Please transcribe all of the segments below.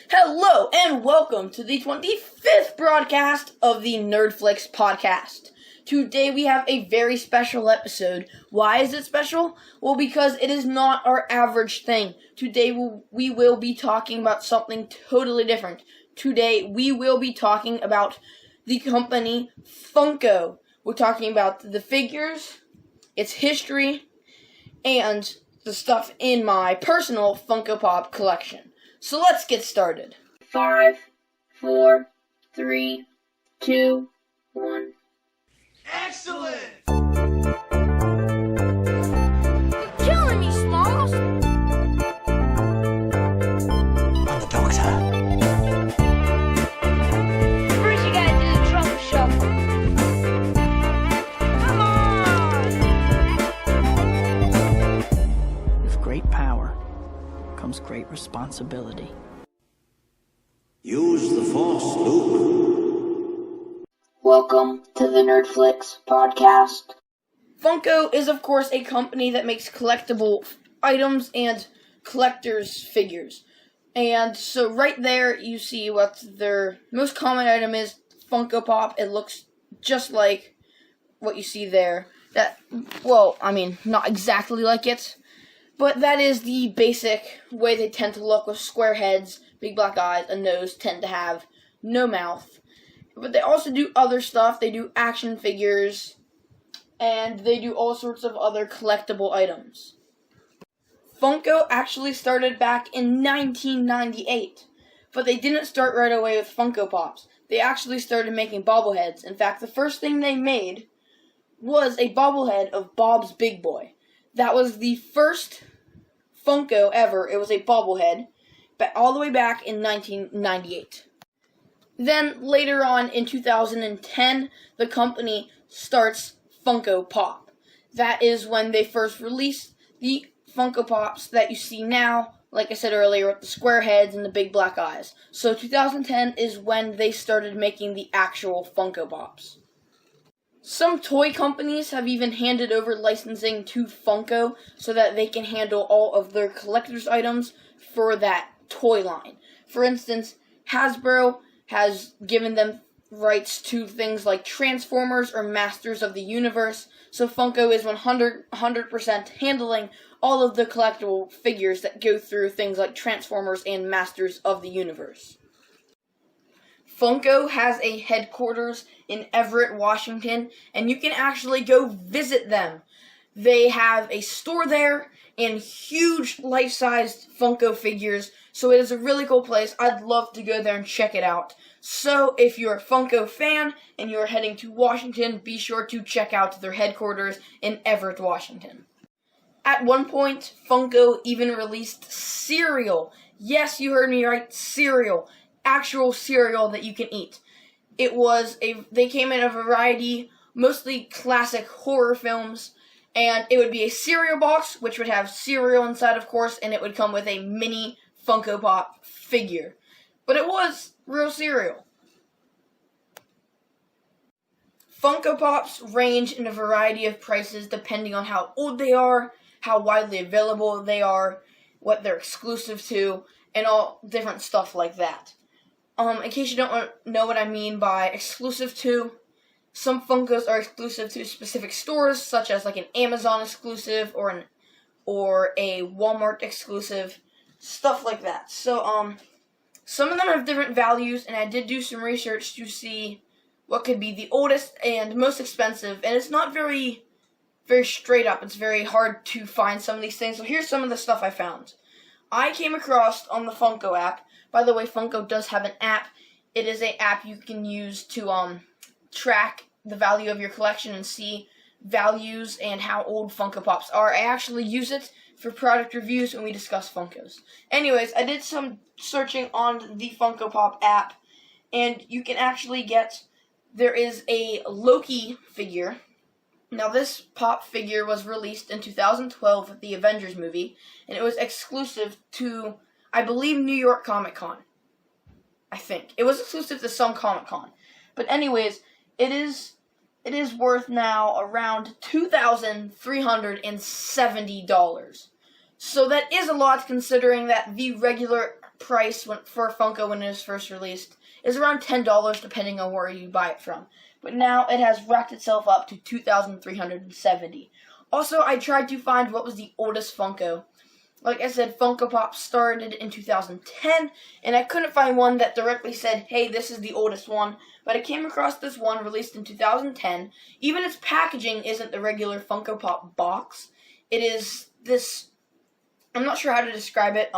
Hello and welcome to the 25th broadcast of the Nerdflix podcast. Today we have a very special episode. Why is it special? Well, because it is not our average thing. Today we will be talking about something totally different. Today we will be talking about the company Funko. We're talking about the figures, its history, and the stuff in my personal Funko Pop collection. So let's get started. 5, 4, 3, 2, 1. Excellent! Killing me, Smalls! I'm the doctor. First you gotta do the trouble shuffle. Come on! With great power comes great responsibility. Use the Force, Luke. Welcome to the Nerdflix podcast. Funko is, of course, a company that makes collectible items and collector's figures. And so right there, you see what their most common item is, Funko Pop. It looks just like what you see there. Not exactly like it, but that is the basic way they tend to look, with square heads, big black eyes, a nose, tend to have no mouth. But they also do other stuff. They do action figures, and they do all sorts of other collectible items. Funko actually started back in 1998, but they didn't start right away with Funko Pops. They actually started making bobbleheads. In fact, the first thing they made was a bobblehead of Bob's Big Boy. That was the first Funko ever. It was a bobblehead, but all the way back in 1998. Then, later on in 2010, the company starts Funko Pop. That is when they first released the Funko Pops that you see now, like I said earlier, with the square heads and the big black eyes. So 2010 is when they started making the actual Funko Pops. Some toy companies have even handed over licensing to Funko so that they can handle all of their collector's items for that toy line. For instance, Hasbro has given them rights to things like Transformers or Masters of the Universe, so Funko is 100% handling all of the collectible figures that go through things like Transformers and Masters of the Universe. Funko has a headquarters in Everett, Washington, and you can actually go visit them. They have a store there and huge life-sized Funko figures, so it is a really cool place. I'd love to go there and check it out. So if you're a Funko fan and you're heading to Washington, be sure to check out their headquarters in Everett, Washington. At one point, Funko even released cereal. Yes, you heard me right, cereal. Actual cereal that you can eat. They came in a variety, mostly classic horror films, and it would be a cereal box, which would have cereal inside, of course, and it would come with a mini Funko Pop figure. But it was real cereal. Funko Pops range in a variety of prices depending on how old they are, how widely available they are, what they're exclusive to, and all different stuff like that. In case you don't know what I mean by exclusive to, some Funkos are exclusive to specific stores, such as like an Amazon exclusive or a Walmart exclusive, stuff like that. So, some of them have different values, and I did do some research to see what could be the oldest and most expensive, and it's not very straight up. It's very hard to find some of these things. So here's some of the stuff I found. I came across on the Funko app. By the way, Funko does have an app. It is an app you can use to track the value of your collection and see values and how old Funko Pops are. I actually use it for product reviews when we discuss Funkos. Anyways, I did some searching on the Funko Pop app, and you can actually there is a Loki figure. Now, this Pop figure was released in 2012 with the Avengers movie, and it was exclusive to, I believe, New York Comic Con. I think. It was exclusive to some Comic Con. But anyways, it is worth now around $2,370. So that is a lot, considering that the regular price for Funko when it was first released is around $10 depending on where you buy it from. But now it has racked itself up to $2,370. Also, I tried to find what was the oldest Funko. Like I said, Funko Pop started in 2010, and I couldn't find one that directly said, hey, this is the oldest one. But I came across this one released in 2010. Even its packaging isn't the regular Funko Pop box. It is this, I'm not sure how to describe it.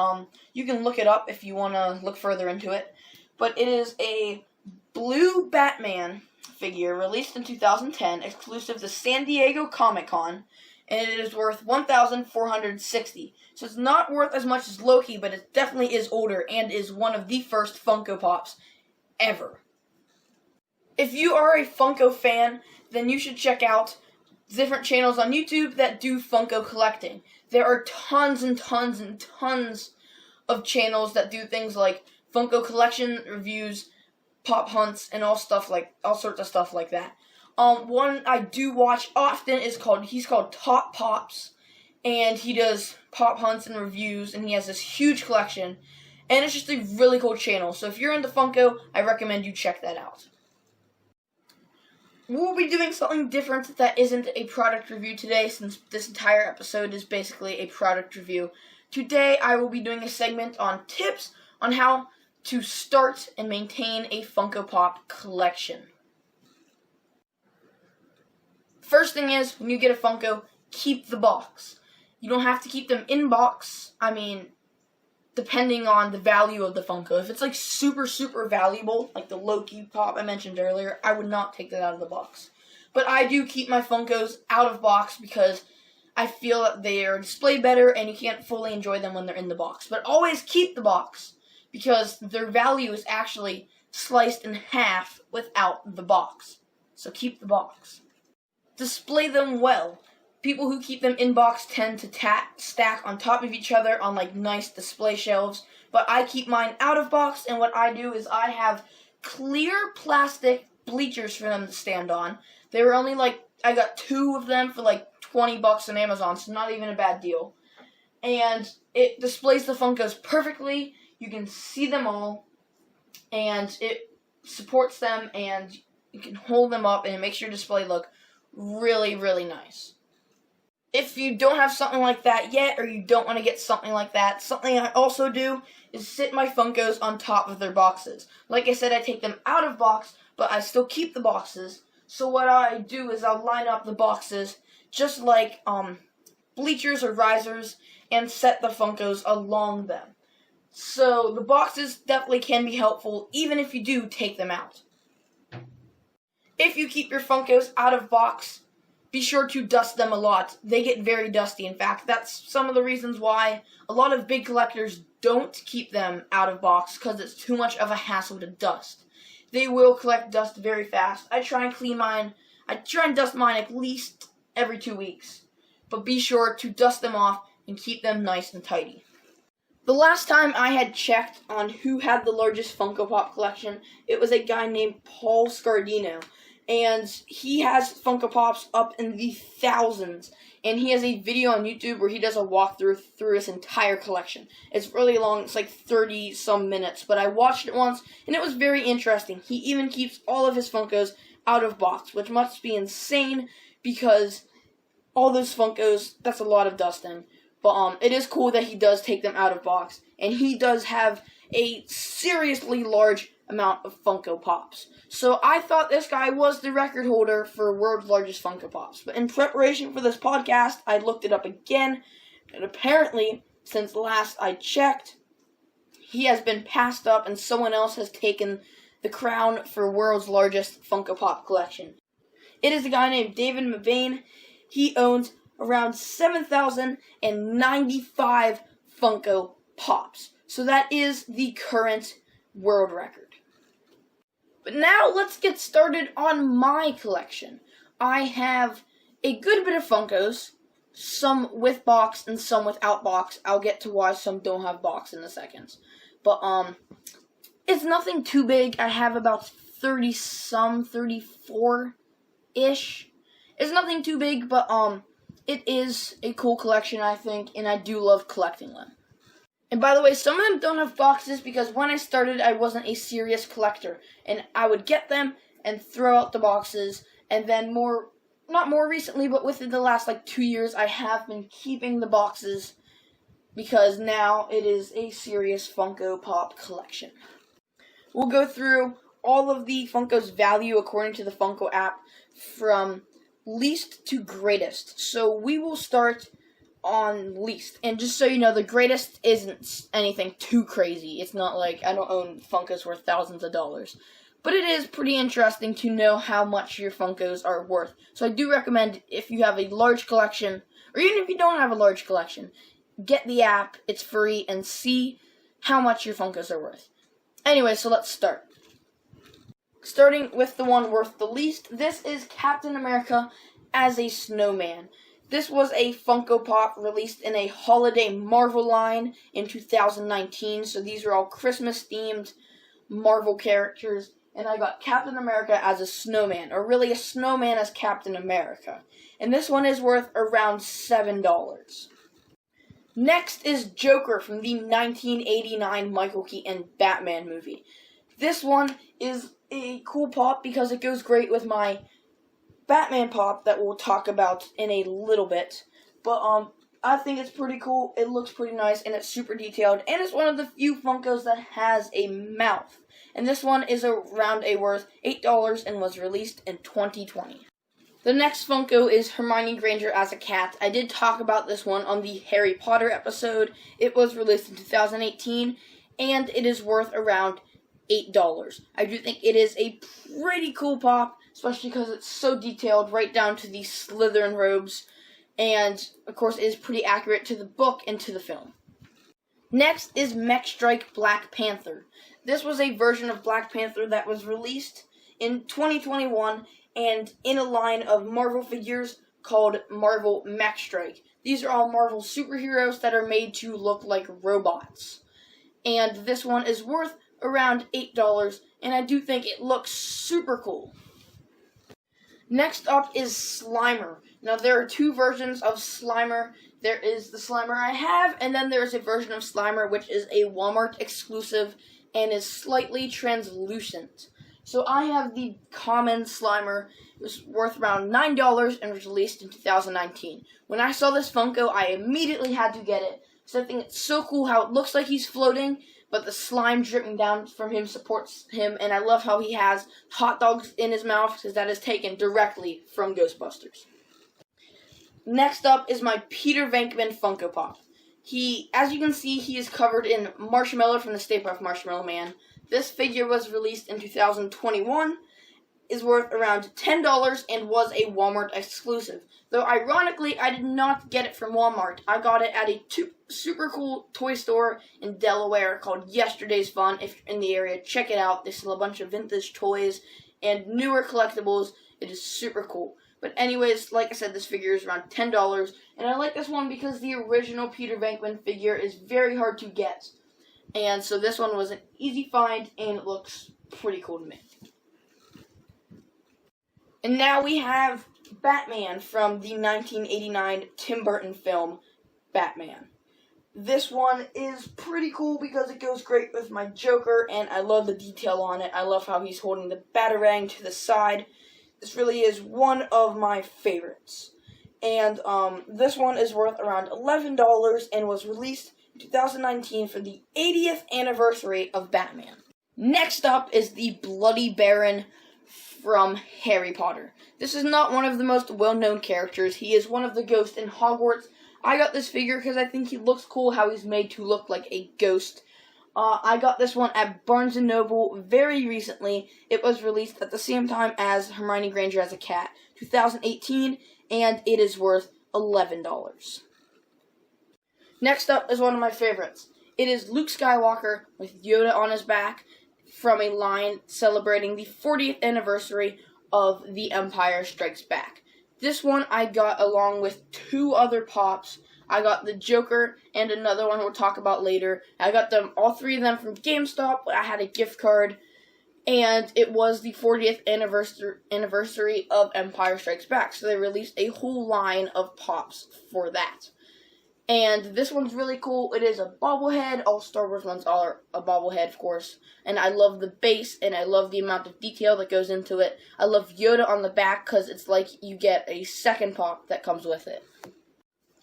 You can look it up if you want to look further into it. But it is a blue Batman figure released in 2010, exclusive to San Diego Comic-Con, and it is worth $1,460. So it's not worth as much as Loki, but it definitely is older and is one of the first Funko Pops ever. If you are a Funko fan, then you should check out different channels on YouTube that do Funko collecting. There are tons and tons and tons of channels that do things like Funko collection reviews, pop hunts, and all sorts of stuff like that. One I do watch often is he's called Top Pops, and he does pop hunts and reviews, and he has this huge collection, and it's just a really cool channel. So if you're into Funko, I recommend you check that out. We'll be doing something different that isn't a product review today, since this entire episode is basically a product review. Today, I will be doing a segment on tips on how to start and maintain a Funko Pop collection. First thing is, when you get a Funko, keep the box. You don't have to keep them in box. I mean, depending on the value of the Funko. If it's like super, super valuable, like the Loki Pop I mentioned earlier, I would not take that out of the box. But I do keep my Funkos out of box because I feel that they are displayed better and you can't fully enjoy them when they're in the box. But always keep the box, because their value is actually sliced in half without the box. So keep the box. Display them well. People who keep them in box tend to stack on top of each other on like nice display shelves, but I keep mine out of box, and what I do is I have clear plastic bleachers for them to stand on. They were only I got 2 of them for like $20 on Amazon, so not even a bad deal. And it displays the Funkos perfectly. You can see them all, and it supports them, and you can hold them up, and it makes your display look really, really nice. If you don't have something like that yet, or you don't want to get something like that, something I also do is sit my Funkos on top of their boxes. Like I said, I take them out of box, but I still keep the boxes. So what I do is I'll line up the boxes just like bleachers or risers, and set the Funkos along them. So the boxes definitely can be helpful, even if you do take them out. If you keep your Funkos out of box, be sure to dust them a lot. They get very dusty. In fact, that's some of the reasons why a lot of big collectors don't keep them out of box, because it's too much of a hassle to dust. They will collect dust very fast. I try and dust mine at least every 2 weeks. But be sure to dust them off and keep them nice and tidy. The last time I had checked on who had the largest Funko Pop collection, it was a guy named Paul Scardino. And he has Funko Pops up in the thousands. And he has a video on YouTube where he does a walkthrough through his entire collection. It's really long, it's like 30-some minutes. But I watched it once, and it was very interesting. He even keeps all of his Funkos out of box, which must be insane, because all those Funkos, that's a lot of dusting. But it is cool that he does take them out of box. And he does have a seriously large amount of Funko Pops. So I thought this guy was the record holder for world's largest Funko Pops. But in preparation for this podcast, I looked it up again. And apparently, since last I checked, he has been passed up and someone else has taken the crown for world's largest Funko Pop collection. It is a guy named David Mavane. He owns around 7,095 Funko Pops. So that is the current world record. But now let's get started on my collection. I have a good bit of Funkos, some with box and some without box. I'll get to why some don't have box in a second. But it's nothing too big. I have about 34-ish. It's nothing too big, but it is a cool collection, I think, and I do love collecting them. And by the way, some of them don't have boxes because when I started, I wasn't a serious collector. And I would get them and throw out the boxes. And then not more recently, but within the last 2 years, I have been keeping the boxes because now it is a serious Funko Pop collection. We'll go through all of the Funko's value according to the Funko app from least to greatest. So we will start on least. And just so you know, the greatest isn't anything too crazy. It's not like I don't own Funkos worth thousands of dollars. But it is pretty interesting to know how much your Funkos are worth. So I do recommend if you have a large collection, or even if you don't have a large collection, get the app, it's free, and see how much your Funkos are worth. Anyway, so let's start. Starting with the one worth the least, this is Captain America as a snowman. This was a Funko Pop released in a holiday Marvel line in 2019, so these are all Christmas-themed Marvel characters, and I got Captain America as a snowman, or really a snowman as Captain America. And this one is worth around $7. Next is Joker from the 1989 Michael Keaton Batman movie. This one is a cool pop because it goes great with my Batman pop that we'll talk about in a little bit. But I think it's pretty cool, it looks pretty nice, and it's super detailed, and it's one of the few Funkos that has a mouth. And this one is around worth $8 and was released in 2020. The next Funko is Hermione Granger as a cat. I did talk about this one on the Harry Potter episode. It was released in 2018, and it is worth around $8. I do think it is a pretty cool pop, especially because it's so detailed, right down to the Slytherin robes, and of course it is pretty accurate to the book and to the film. Next is Mech Strike Black Panther. This was a version of Black Panther that was released in 2021 and in a line of Marvel figures called Marvel Mech Strike. These are all Marvel superheroes that are made to look like robots. And this one is worth around $8, and I do think it looks super cool. Next up is Slimer. Now there are two versions of Slimer. There is the Slimer I have, and then there is a version of Slimer which is a Walmart exclusive and is slightly translucent. So I have the common Slimer. It was worth around $9 and was released in 2019. When I saw this Funko, I immediately had to get it. So I think it's so cool how it looks like he's floating, but the slime dripping down from him supports him, and I love how he has hot dogs in his mouth because that is taken directly from Ghostbusters. Next up is my Peter Venkman Funko Pop. As you can see, he is covered in marshmallow from the Stay Puft Marshmallow Man. This figure was released in 2021, is worth around $10, and was a Walmart exclusive. Though ironically, I did not get it from Walmart. I got it at a super cool toy store in Delaware called Yesterday's Fun. If you're in the area, check it out. They sell a bunch of vintage toys and newer collectibles. It is super cool. But anyways, like I said, this figure is around $10, and I like this one because the original Peter Venkman figure is very hard to get. And so this one was an easy find, and it looks pretty cool to me. And now we have Batman from the 1989 Tim Burton film, Batman. This one is pretty cool because it goes great with my Joker, and I love the detail on it. I love how he's holding the Batarang to the side. This really is one of my favorites. And this one is worth around $11 and was released in 2019 for the 80th anniversary of Batman. Next up is the Bloody Baron from Harry Potter. This is not one of the most well-known characters. He is one of the ghosts in Hogwarts. I got this figure because I think he looks cool how he's made to look like a ghost. I got this one at Barnes & Noble very recently. It was released at the same time as Hermione Granger as a cat, 2018, and it is worth $11. Next up is one of my favorites. It is Luke Skywalker with Yoda on his back from a line celebrating the 40th anniversary of The Empire Strikes Back. This one I got along with two other pops. I got the Joker and another one we'll talk about later. I got them, all three of them, from GameStop. I had a gift card, and it was the 40th anniversary of Empire Strikes Back, so they released a whole line of pops for that. And this one's really cool. It is a bobblehead. All Star Wars ones are a bobblehead, of course. And I love the base, and I love the amount of detail that goes into it. I love Yoda on the back because it's like you get a second pop that comes with it.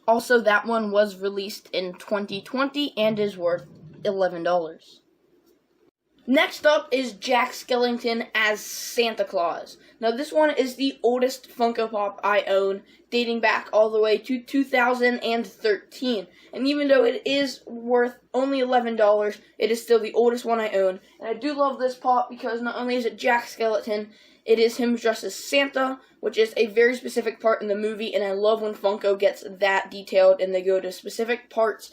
Also, that one was released in 2020 and is worth $11. Next up is Jack Skellington as Santa Claus. Now this one is the oldest Funko Pop I own, dating back all the way to 2013. And even though it is worth only $11, it is still the oldest one I own. And I do love this pop because not only is it Jack Skellington, it is him dressed as Santa, which is a very specific part in the movie, and I love when Funko gets that detailed and they go to specific parts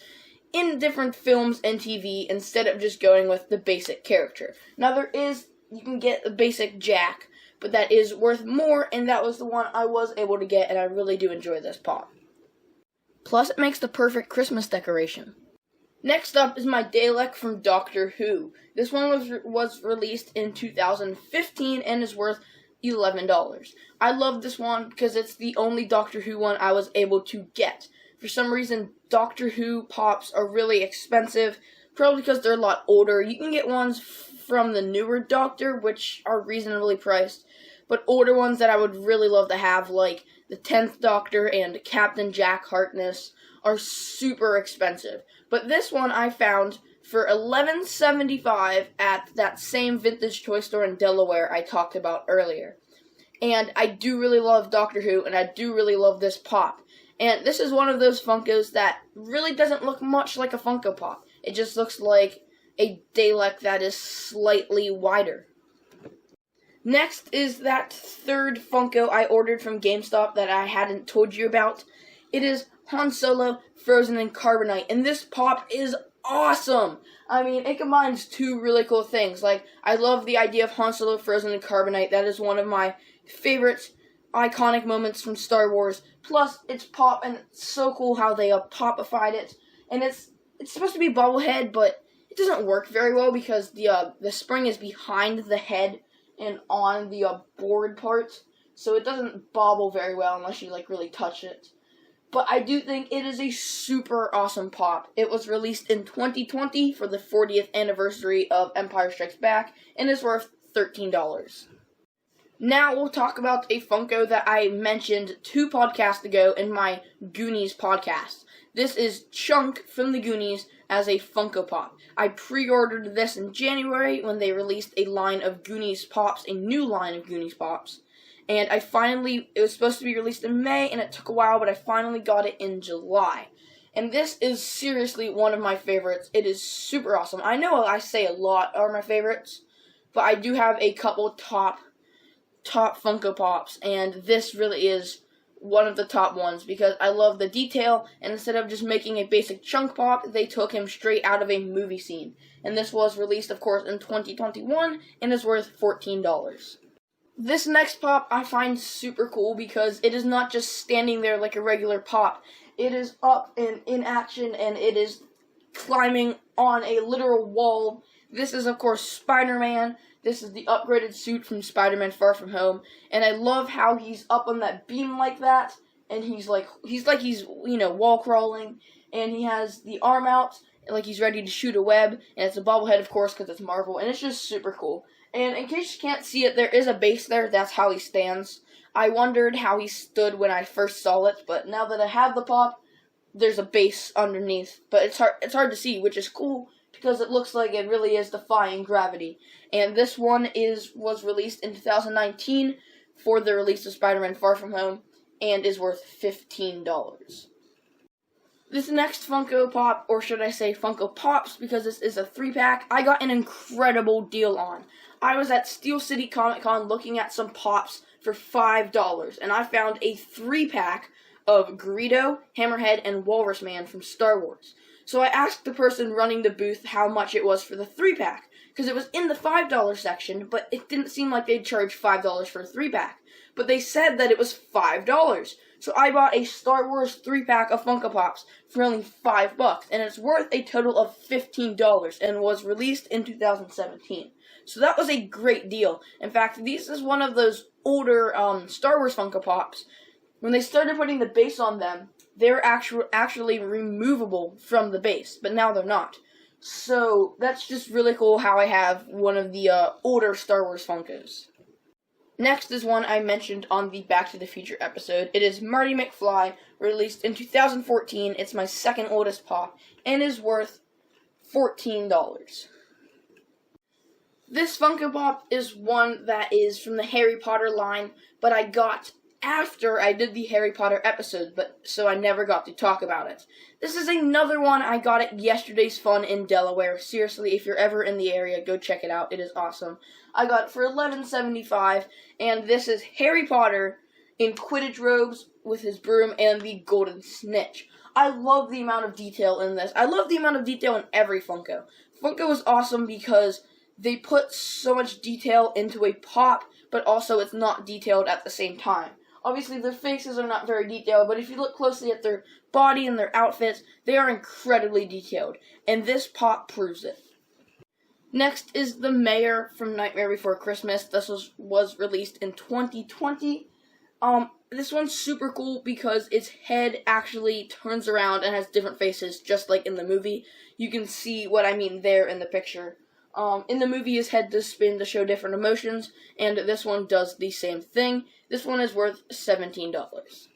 in different films and TV instead of just going with the basic character. Now you can get the basic Jack, but that is worth more, and that was the one I was able to get, and I really do enjoy this pop. Plus, it makes the perfect Christmas decoration. Next up is my Dalek from Doctor Who. This one was released in 2015 and is worth $11. I love this one because it's the only Doctor Who one I was able to get. For some reason, Doctor Who pops are really expensive, probably because they're a lot older. You can get ones from the newer Doctor, which are reasonably priced, but older ones that I would really love to have, like the 10th Doctor and Captain Jack Harkness, are super expensive. But this one I found for $11.75 at that same vintage toy store in Delaware I talked about earlier. And I do really love Doctor Who, and I do really love this pop. And this is one of those Funkos that really doesn't look much like a Funko Pop. It just looks like a Dalek that is slightly wider. Next is that third Funko I ordered from GameStop that I hadn't told you about. It is Han Solo, Frozen in Carbonite, and this pop is awesome! I mean, it combines two really cool things. Like, I love the idea of Han Solo, Frozen in Carbonite. That is one of my favorite iconic moments from Star Wars. Plus, it's pop, and it's so cool how they popified it. And it's supposed to be bobblehead, but it doesn't work very well because the spring is behind the head and on the board part, so it doesn't bobble very well unless you really touch it. But I do think it is a super awesome pop. It was released in 2020 for the 40th anniversary of Empire Strikes Back and is worth $13. Now we'll talk about a Funko that I mentioned 2 podcasts ago in my Goonies podcast. This is Chunk from the Goonies as a Funko Pop. I pre-ordered this in January when they released a line of Goonies Pops, a new line of Goonies Pops. And it was supposed to be released in May, and it took a while, but I finally got it in July. And this is seriously one of my favorites. It is super awesome. I know I say a lot are my favorites, but I do have a couple top Funko Pops, and this really is one of the top ones because I love the detail, and instead of just making a basic Chunk Pop, they took him straight out of a movie scene. And this was released, of course, in 2021, and is worth $14. This next pop I find super cool because it is not just standing there like a regular pop. It is up and in action, and it is climbing on a literal wall. This is, of course, Spider-Man. This is the upgraded suit from Spider-Man Far From Home, and I love how he's up on that beam like that, and he's wall crawling, and he has the arm out like he's ready to shoot a web, and it's a bobblehead, of course, because it's Marvel, and it's just super cool. And in case you can't see it, there is a base there. That's how he stands. I wondered how he stood when I first saw it, but now that I have the pop, there's a base underneath. But it's hard to see, which is cool because it looks like it really is defying gravity. And this one was released in 2019 for the release of Spider-Man Far From Home and is worth $15. This next Funko Pop, or should I say Funko Pops, because this is a 3-pack, I got an incredible deal on. I was at Steel City Comic Con looking at some pops for $5, and I found a 3-pack of Greedo, Hammerhead, and Walrus Man from Star Wars. So I asked the person running the booth how much it was for the 3-pack, because it was in the $5 section, but it didn't seem like they'd charge $5 for a 3-pack. But they said that it was $5. So I bought a Star Wars 3-pack of Funko Pops for only $5, and it's worth a total of $15, and was released in 2017. So that was a great deal. In fact, this is one of those older Star Wars Funko Pops. When they started putting the base on them, they're actually removable from the base, but now they're not. So that's just really cool how I have one of the older Star Wars Funkos. Next is one I mentioned on the Back to the Future episode. It is Marty McFly, released in 2014. It's my second oldest pop, and is worth $14. This Funko Pop is one that is from the Harry Potter line, but I got after I did the Harry Potter episode, so I never got to talk about it. This is another one I got at Yesterday's Fun in Delaware. Seriously, if you're ever in the area, go check it out. It is awesome. I got it for $11.75, and this is Harry Potter in Quidditch robes with his broom and the golden snitch. I love the amount of detail in this. I love the amount of detail in every Funko. Funko is awesome because they put so much detail into a pop, but also it's not detailed at the same time. Obviously, their faces are not very detailed, but if you look closely at their body and their outfits, they are incredibly detailed, and this pop proves it. Next is the Mayor from Nightmare Before Christmas. This was released in 2020. This one's super cool because its head actually turns around and has different faces, just like in the movie. You can see what I mean there in the picture. In the movie, his head does spin to show different emotions, and this one does the same thing. This one is worth $17.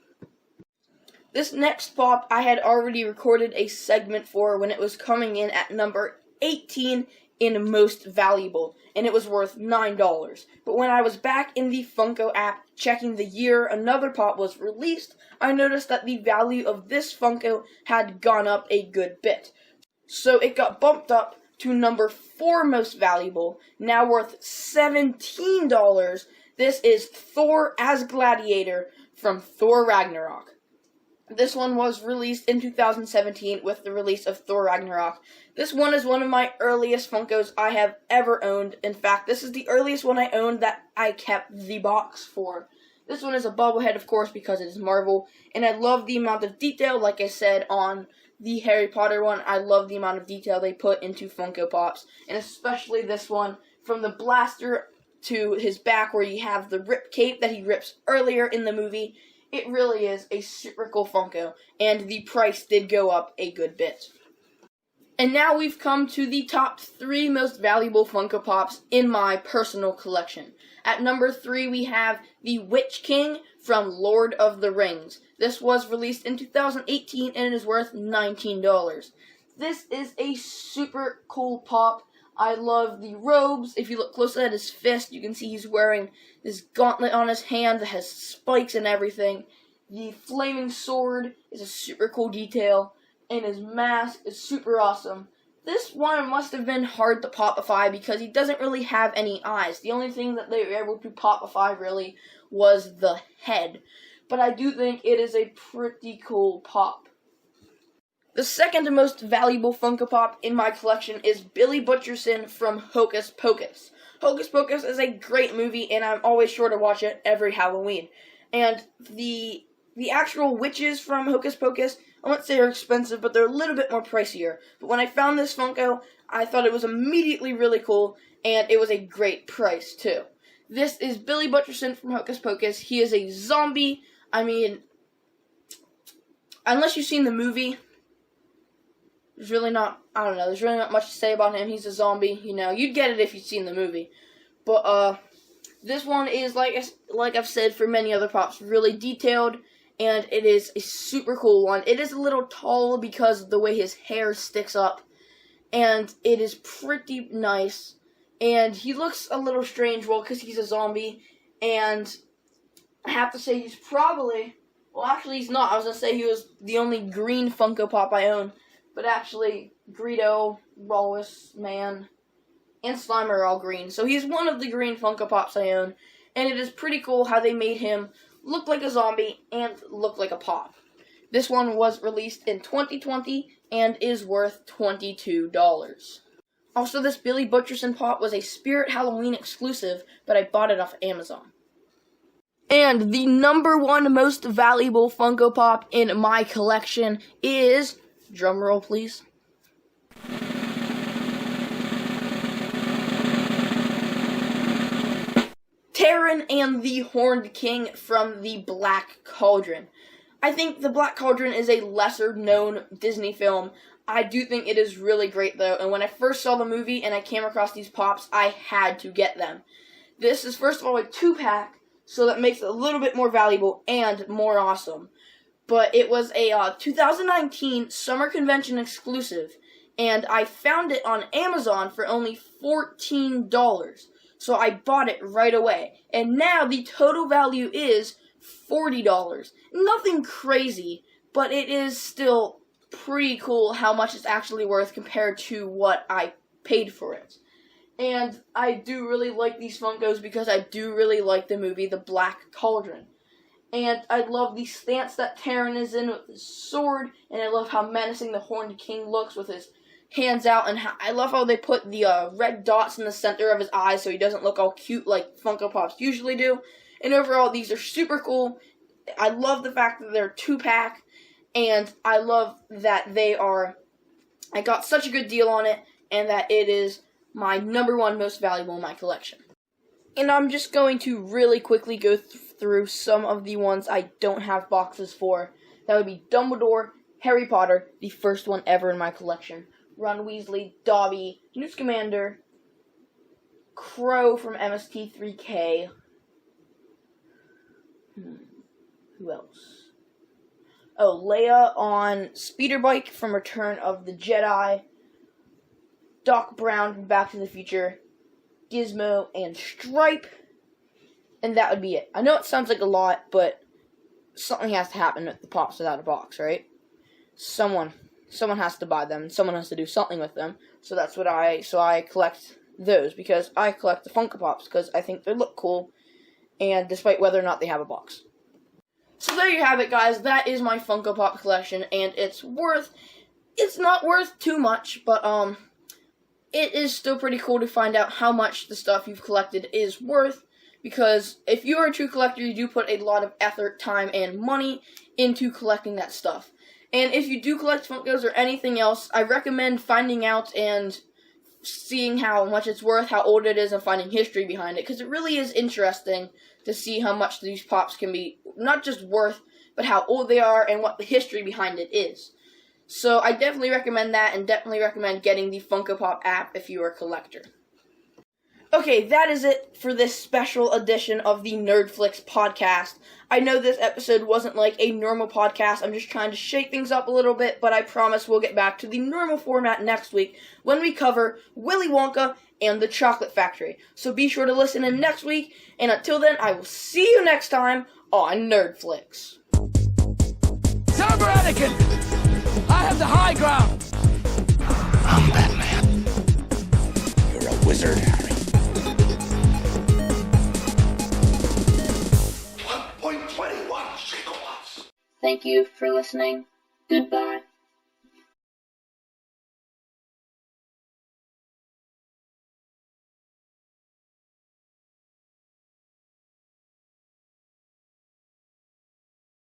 This next pop I had already recorded a segment for when it was coming in at number 18 in Most Valuable, and it was worth $9. But when I was back in the Funko app checking the year another pop was released, I noticed that the value of this Funko had gone up a good bit. So it got bumped up to number 4 most valuable, now worth $17. This is Thor as Gladiator from Thor Ragnarok. This one was released in 2017 with the release of Thor Ragnarok. This one is one of my earliest Funkos I have ever owned. In fact, this is the earliest one I owned that I kept the box for. This one is a bobblehead, of course, because it is Marvel, and I love the amount of detail, like I said, on the Harry Potter one. I love the amount of detail they put into Funko Pops, and especially this one, from the blaster to his back where you have the rip cape that he rips earlier in the movie. It really is a super cool Funko, and the price did go up a good bit. And now we've come to the top 3 most valuable Funko Pops in my personal collection. At number 3, we have the Witch King from Lord of the Rings. This was released in 2018 and it is worth $19. This is a super cool pop. I love the robes. If you look closely at his fist, you can see he's wearing this gauntlet on his hand that has spikes and everything. The flaming sword is a super cool detail, and his mask is super awesome. This one must have been hard to popify because he doesn't really have any eyes. The only thing that they were able to popify really was the head. But I do think it is a pretty cool pop. The second most valuable Funko Pop in my collection is Billy Butcherson from Hocus Pocus. Hocus Pocus is a great movie, and I'm always sure to watch it every Halloween. And the actual witches from Hocus Pocus, I wouldn't say are expensive, but they're a little bit more pricier. But when I found this Funko, I thought it was immediately really cool, and it was a great price, too. This is Billy Butcherson from Hocus Pocus. He is a zombie. I mean, unless you've seen the movie, there's really not much to say about him. He's a zombie, you'd get it if you'd seen the movie. But, this one is, like I've said for many other pops, really detailed, and it is a super cool one. It is a little tall because of the way his hair sticks up, and it is pretty nice, and he looks a little strange, because he's a zombie, and I have to say he's probably, actually he's not. I was going to say he was the only green Funko Pop I own, but actually Greedo, Wallace, Man, and Slimer are all green. So he's one of the green Funko Pops I own, and it is pretty cool how they made him look like a zombie and look like a pop. This one was released in 2020 and is worth $22. Also, this Billy Butcherson pop was a Spirit Halloween exclusive, but I bought it off Amazon. And the number 1 most valuable Funko Pop in my collection is, drumroll please, Terran and the Horned King from the Black Cauldron. I think The Black Cauldron is a lesser known Disney film. I do think it is really great though, and when I first saw the movie and I came across these pops, I had to get them. This is first of all a 2-pack, so that makes it a little bit more valuable and more awesome. But it was a 2019 summer convention exclusive, and I found it on Amazon for only $14. So I bought it right away. And now the total value is $40. Nothing crazy, but it is still pretty cool how much it's actually worth compared to what I paid for it. And I do really like these Funkos because I do really like the movie The Black Cauldron. And I love the stance that Taran is in with his sword, and I love how menacing the Horned King looks with his hands out, and I love how they put the red dots in the center of his eyes so he doesn't look all cute like Funko Pops usually do. And overall, these are super cool. I love the fact that they're 2-pack, and I love that I got such a good deal on it, and that it is my #1 most valuable in my collection. And I'm just going to really quickly go through some of the ones I don't have boxes for. That would be Dumbledore, Harry Potter, the first one ever in my collection, Ron Weasley, Dobby, Newt Scamander, Crow from MST3K. Who else? Oh, Leia on Speeder Bike from Return of the Jedi, Doc Brown from Back to the Future, Gizmo, and Stripe, and that would be it. I know it sounds like a lot, but something has to happen with the Pops without a box, right? Someone has to buy them, and someone has to do something with them, so I collect those, because I collect the Funko Pops, because I think they look cool, and despite whether or not they have a box. So there you have it, guys. That is my Funko Pop collection, and it's not worth too much, but, it is still pretty cool to find out how much the stuff you've collected is worth, because if you are a true collector, you do put a lot of effort, time, and money into collecting that stuff. And if you do collect Funkos or anything else, I recommend finding out and seeing how much it's worth, how old it is, and finding history behind it, because it really is interesting to see how much these Pops can be, not just worth, but how old they are and what the history behind it is. So I definitely recommend that, and definitely recommend getting the Funko Pop app if you are a collector. Okay, that is it for this special edition of the Nerdflix podcast. I know this episode wasn't like a normal podcast. I'm just trying to shake things up a little bit, but I promise we'll get back to the normal format next week when we cover Willy Wonka and the Chocolate Factory. So be sure to listen in next week, and until then, I will see you next time on Nerdflix. Time for Anakin! I have the high ground! I'm Batman. You're a wizard, Harry. 1.21 gigawatts. Thank you for listening. Goodbye.